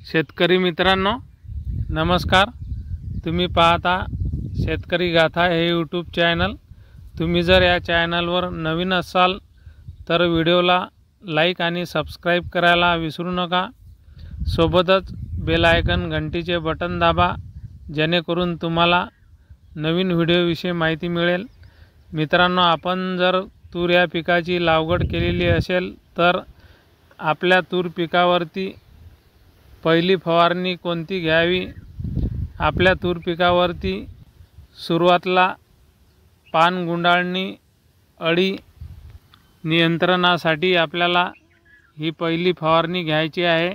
शेतकरी मित्रांनो नमस्कार। तुम्ही पाहता शेतकरी गाथा हे यूट्यूब चॅनल। तुम्ही जर या चॅनलवर नवीन असाल तर व्हिडिओला लाईक आणि सबस्क्राइब करायला विसरू नका। सोबतच बेल आयकॉन घंटीचे बटन दाबा, जेणेकरून तुम्हाला नवीन व्हिडिओविषयी माहिती मिळेल। मित्रांनो, आपण जर तूर या पिकाची लागवड केलेली असेल तर आपल्या तूर पिकावरती पहिली फवारणी कोणती घ्यावी, आपल्या तूर पिकावरती सुरुवातीला पान गुंडाळणी अळी नियंत्रणासाठी आपल्याला ही पहिली फवारणी घ्यायची आहे।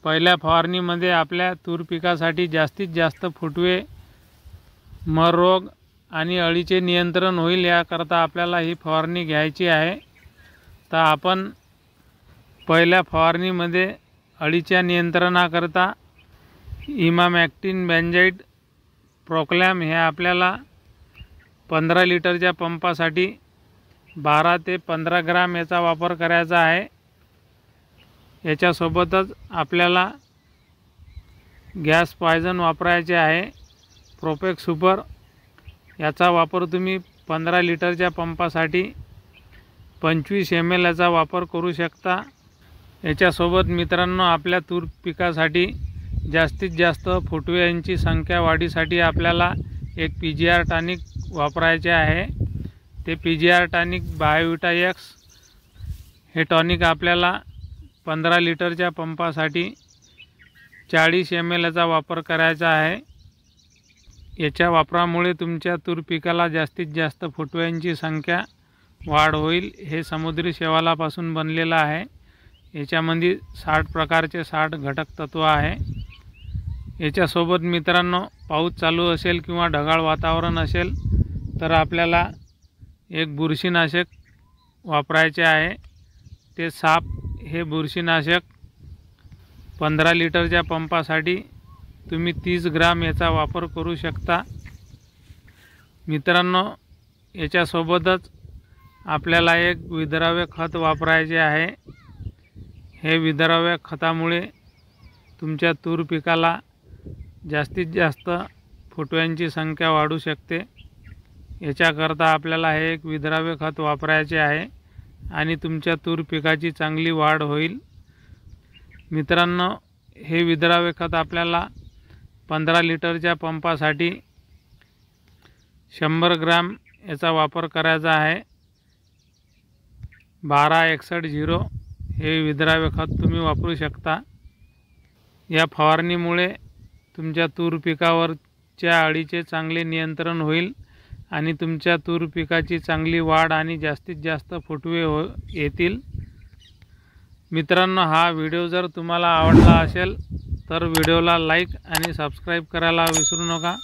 पहिल्या फवारणीमध्ये आपल्या तूर पिकासाठी जास्तीत जास्त फुटवे, मर रोग आणि अळीचे नियंत्रण होईल याकरता आपल्याला ही फवारणी घ्यायची आहे। तर आपण पहिल्या फवारणीमध्ये अळीच्या नियंत्रणाकरता इमामॅक्टिन बेंजाइट प्रोक्लॅम हे आपल्याला 15 लिटरच्या पंपासाठी 12 ते 15 ग्राम याचा वापर करायचा आहे। याच्यासोबतच आपल्याला गॅस पॉयझन वापरायचे आहे। प्रोपेक्स सुपर याचा वापर तुम्ही 15 लिटरच्या पंपासाठी 25 ml याचा वापर करू शकता। याच्यासोबत मित्रांनो, आपल्या तूर पिकासाठी जास्तीत जास्त फुटव्यांची संख्या वाढीसाठी आपल्याला एक PGR टॉनिक वापरायचे आहे। ते PGR टॉनिक बायोविटा एक्स हे टॉनिक आपल्याला 15 लिटरच्या पंपासाठी 40 ml याचा वापर करायचा आहे। याच्या वापरामुळे तुमच्या तूर पिकाला जास्तीत जास्त फुटव्यांची संख्या वाढ होईल। हे समुद्री शैवालापासून बनलेला आहे। याच्यामध्ये 60 प्रकारचे 60 घटक तत्व आहे। याच्यासोबत मित्रांनो, पाऊस चालू असेल किंवा ढगाळ वातावरण असेल तर आपल्याला एक बुरशीनाशक वापरायचे आहे। ते साप हे बुरशीनाशक 15 लिटरच्या पंपासाठी तुम्ही 30 ग्राम याचा वापर करू शकता। मित्रांनो, याच्यासोबतच आपल्याला एक विद्राव्य खत वापरायचे आहे। हे विद्राव्य खतामुळे तुमच्या तूर पिकाला जास्तीत जास्त फुटव्यांची संख्या वाढू शकते। याच्याकरता आपल्याला हे एक विद्राव्य खत वापरायचे आहे आणि तुमच्या तूर पिकाची चांगली वाढ होईल। मित्रांनो, हे विद्राव्य खत आपल्याला 15 लिटरच्या पंपासाठी 100 ग्राम याचा वापर करायचा आहे। 1261 हे विद्राव्य खत तुम्ही वापरू शकता। या फवारणीमुळे तुमच्या तूर पिकावरच्या अळीचे चांगले नियंत्रण होईल आणि तुमच्या तूर पिकाची चांगली वाढ आणि जास्तीत जास्त फुटवे येतील। मित्रांनो, हा व्हिडिओ जर तुम्हाला आवडला असेल तर व्हिडिओला लाईक आणि सबस्क्राइब करायला विसरू नका।